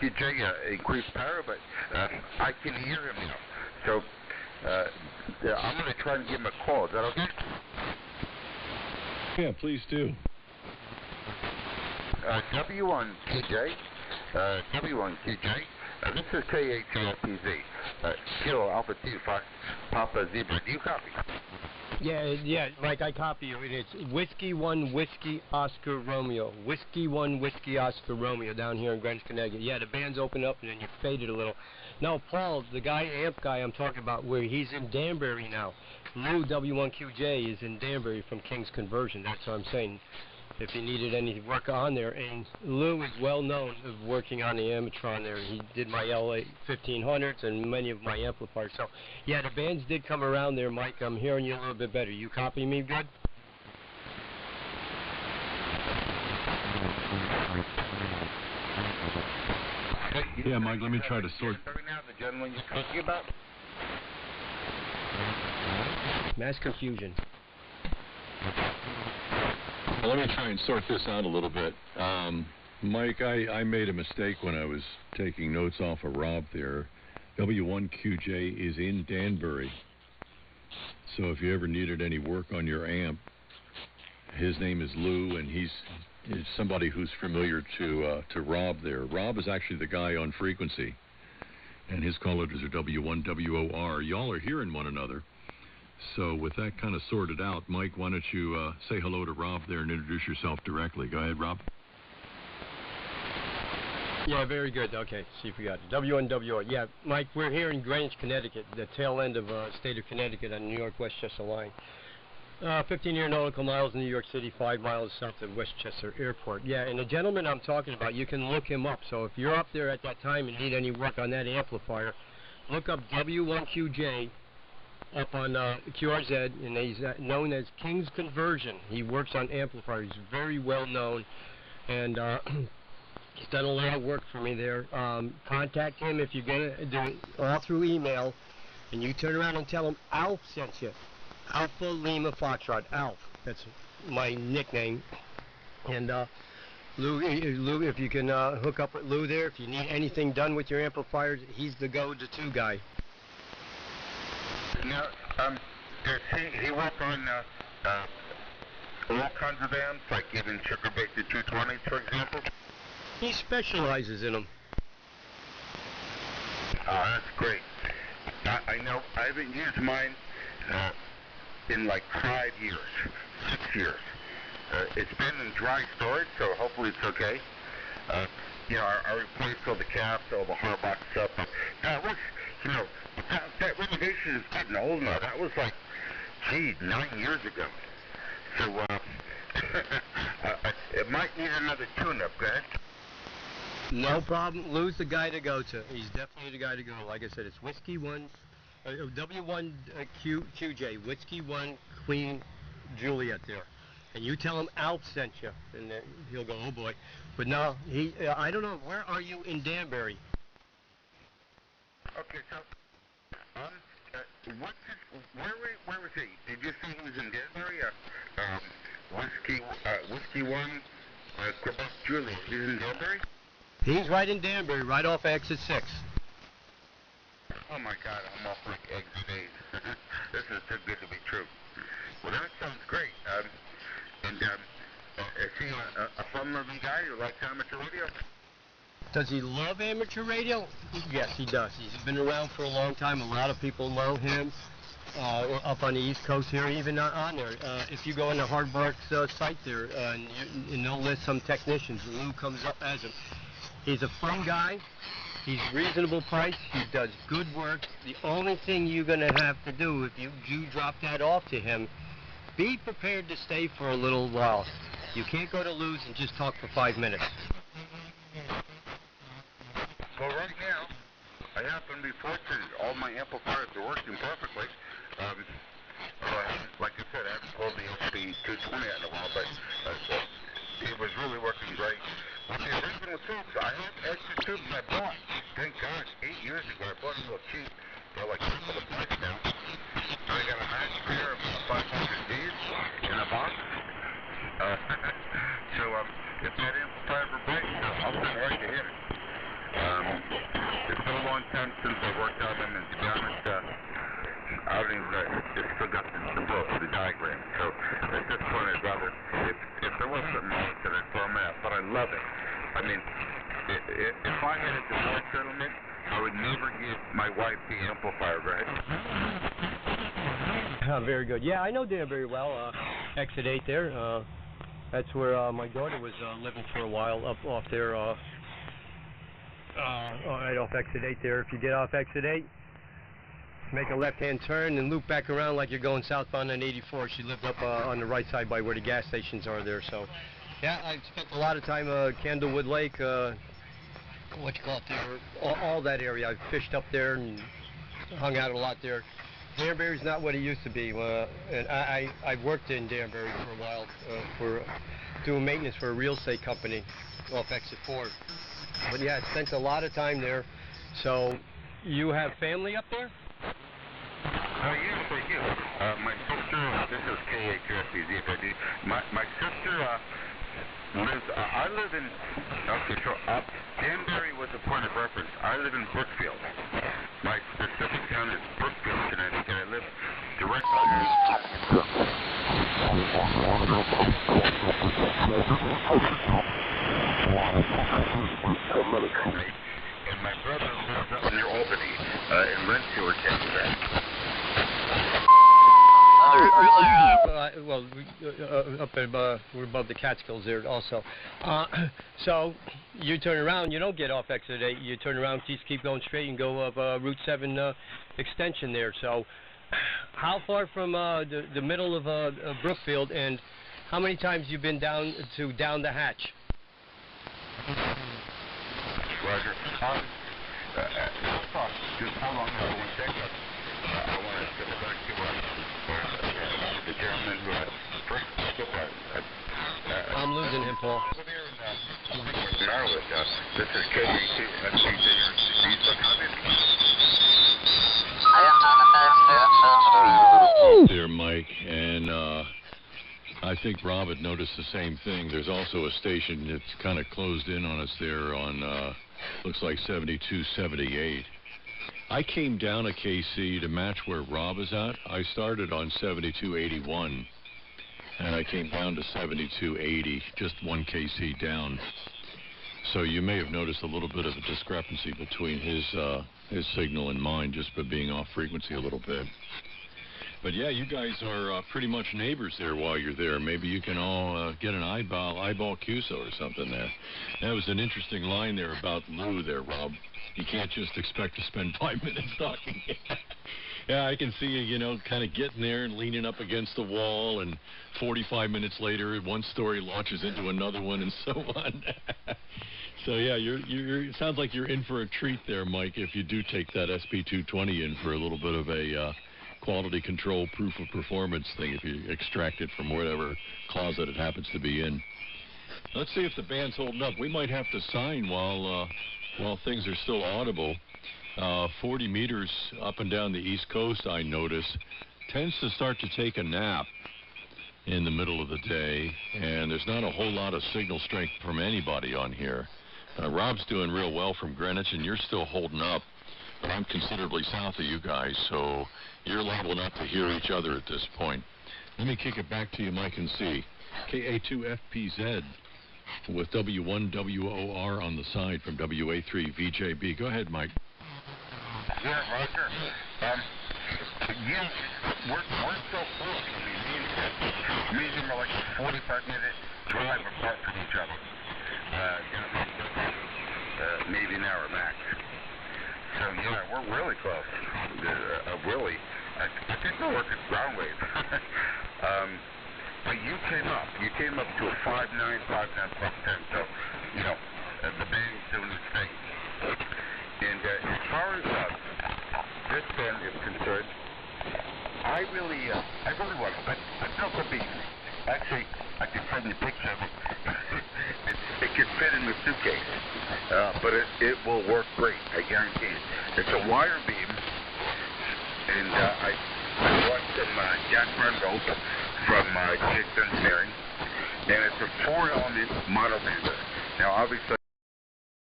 QJ increased power, but I can hear him now. So yeah, I'm going to try and give him a call. Is that okay? Yeah, please do. W1QJ. W1QJ. This is KA2FPZ. Kilo Alpha 2 Fox Papa Zebra. Do you copy? Yeah, Mike, I copy you. It's Whiskey 1 Whiskey Oscar Romeo. Whiskey 1 Whiskey Oscar Romeo down here in Greenwich, Connecticut. Yeah, the band's opened up and then you faded a little. No, Paul, the amp guy I'm talking about, where he's in Danbury now. Lou W1QJ is in Danbury from King's Conversion. That's what I'm saying. If you needed any work on there, and Lou is well known of working on the Amatron there. He did my LA 1500s and many of my amplifiers. So, yeah, the bands did come around there, Mike. I'm hearing you a little bit better. You copy me good? Yeah, Mike, let me try to sort. Now, the gentleman you're talking about? Mass confusion. Well, let me try and sort this out a little bit. Mike, I made a mistake when I was taking notes off of Rob there. W1QJ is in Danbury. So if you ever needed any work on your amp, his name is Lou, and he's somebody who's familiar to Rob there. Rob is actually the guy on frequency, and his call letters are W1, WOR. Y'all are hearing one another. So with that kind of sorted out, Mike, why don't you say hello to Rob there and introduce yourself directly. Go ahead, Rob. Yeah, very good. Okay, see if we got it. W1, WOR. Yeah, Mike, we're here in Greenwich, Connecticut, the tail end of state of Connecticut on the New York-Westchester line. 15 nautical miles in New York City, 5 miles south of Westchester Airport. Yeah, and the gentleman I'm talking about, you can look him up. So if you're up there at that time and need any work on that amplifier, look up W1QJ up on QRZ, and he's known as King's Conversion. He works on amplifiers. He's very well known, and he's done a lot of work for me there. Contact him if you're going to do it all through email, and you turn around and tell him Alf sent you. Alpha Lima Foxtrot, Alf. That's my nickname. And Lou, if you can hook up with Lou there, if you need anything done with your amplifiers, he's the go-to guy. Now, does he work on all kinds of amps, like even sugar-baked 220s, for example? He specializes in them. Oh, that's great. I know I haven't used mine in like 5 years, 6 years. It's been in dry storage, so hopefully it's okay. You know, I replaced all the caps, all the hard box stuff. That was, you know, that renovation is getting old now. That was like, gee, 9 years ago. So, it might need another tune-up, guys. No problem. Lou's the guy to go to. He's definitely the guy to go. Like I said, it's Whiskey 1, W1 QJ, Whiskey 1 Queen Juliet there. And you tell him Alf sent you, and he'll go, oh boy. But no, I don't know, where are you in Danbury? Okay, so, where was he? Did you say he was in Danbury? Whiskey 1, Quebec Juliet, he's in Danbury? He's right in Danbury, right off exit 6. Oh my God, I'm off like exit 8. This is too good to be true. Well, that sounds great. Is he a fun-loving guy who likes amateur radio? Does he love amateur radio? Yes, he does. He's been around for a long time. A lot of people know him up on the East Coast here, even on there. If you go on the Hardbark's site there, and they'll list some technicians, Lou comes up as him. He's a fun guy. He's reasonable price. He does good work. The only thing you're going to have to do if you do drop that off to him, be prepared to stay for a little while. You can't go to Lou's and just talk for 5 minutes. Well, right now, I happen to be fortunate. All my amplifiers are working perfectly. Like I said, I haven't pulled the SP220 out in a while, but it was really working great. With the original tubes, I have extra tubes I bought. Thank God, 8 years ago, I bought them real cheap. They're like triple the price now. I got a nice pair of 500Ds in a box. So, if that amplifier ever breaks, I'll send right to him. long time since I worked on them, and to be honest, I don't even know. It's still got the book, the diagram. So at this point, I'd rather, if there was something wrong with it, I'd throw them out. But I love it. I mean, if I had a divorce settlement, I would never give my wife the amplifier, right? Very good. Yeah, I know Danbury well. Exit 8 there. That's where my daughter was living for a while, up off there, right off Exit 8 there. If you get off Exit 8, make a left-hand turn and loop back around like you're going southbound on 84. She lived up on the right side by where the gas stations are there. So, yeah, I spent a lot of time Candlewood Lake, what you call it there, all that area. I've fished up there and hung out a lot there. Danbury's not what it used to be, and I worked in Danbury for a while for doing maintenance for a real estate company off Exit 4. But yeah, I spent a lot of time there. So, you have family up there? Yes, I do. My sister, this is KA2FPZ. My sister lives, I live in, okay, so Danbury was a point of reference. I live in Brookfield. My specific town is Brookfield, Connecticut. I live directly and my brother lives up near Albany, in Rensselaer, Texas. Well, up we're above the Catskills there also. So you turn around, you don't get off Exit 8. You turn around, just keep going straight and go up Route 7 extension there. So how far from the middle of Brookfield, and how many times you been down the hatch? Roger. Just hold on for 1 second. I want to get back to the gentleman who first spoke about I'm losing him, Paul. Maryland. This is KA2FPZ. There, Mike, and I think Rob had noticed the same thing. There's also a station that's kind of closed in on us there on, looks like 7278. I came down a KC to match where Rob is at. I started on 7281, and I came down to 7280, just 1 KC down. So you may have noticed a little bit of a discrepancy between his signal and mine, just by being off frequency a little bit. But yeah, you guys are pretty much neighbors there while you're there. Maybe you can all get an eyeball QSO or something there. That was an interesting line there about Lou there, Rob. You can't just expect to spend 5 minutes talking. Yeah, I can see you, kind of getting there and leaning up against the wall, and 45 minutes later, one story launches into another one, and so on. So yeah, it sounds like you're in for a treat there, Mike, if you do take that SP220 in for a little bit of a quality control proof of performance thing, if you extract it from whatever closet it happens to be in. Let's see if the band's holding up. We might have to sign while things are still audible. 40 meters up and down the East Coast, I notice, tends to start to take a nap in the middle of the day, and there's not a whole lot of signal strength from anybody on here. Rob's doing real well from Greenwich, and you're still holding up, but I'm considerably south of you guys, so you're liable not to hear each other at this point. Let me kick it back to you, Mike, and see. KA2FPZ with W1WOR on the side from WA3VJB. Go ahead, Mike. Yeah, Roger. Yeah, we're so close. I mean, me and him are like a 45-minute drive apart from each other. Maybe an hour max. So yeah, we're really close. Really, I think we're working ground wave. But you came up to a 5.9, 5.9 plus 10. So the band's doing its thing. And as far as this band is concerned, I really want it. I built a beat. Actually, I can send you a picture of it. It can fit in the suitcase, but it will work great. I guarantee it. It's a wire beam, and I bought some Jack Brunville from KA2 Engineering, and it's a 4-element monobander. Now, obviously.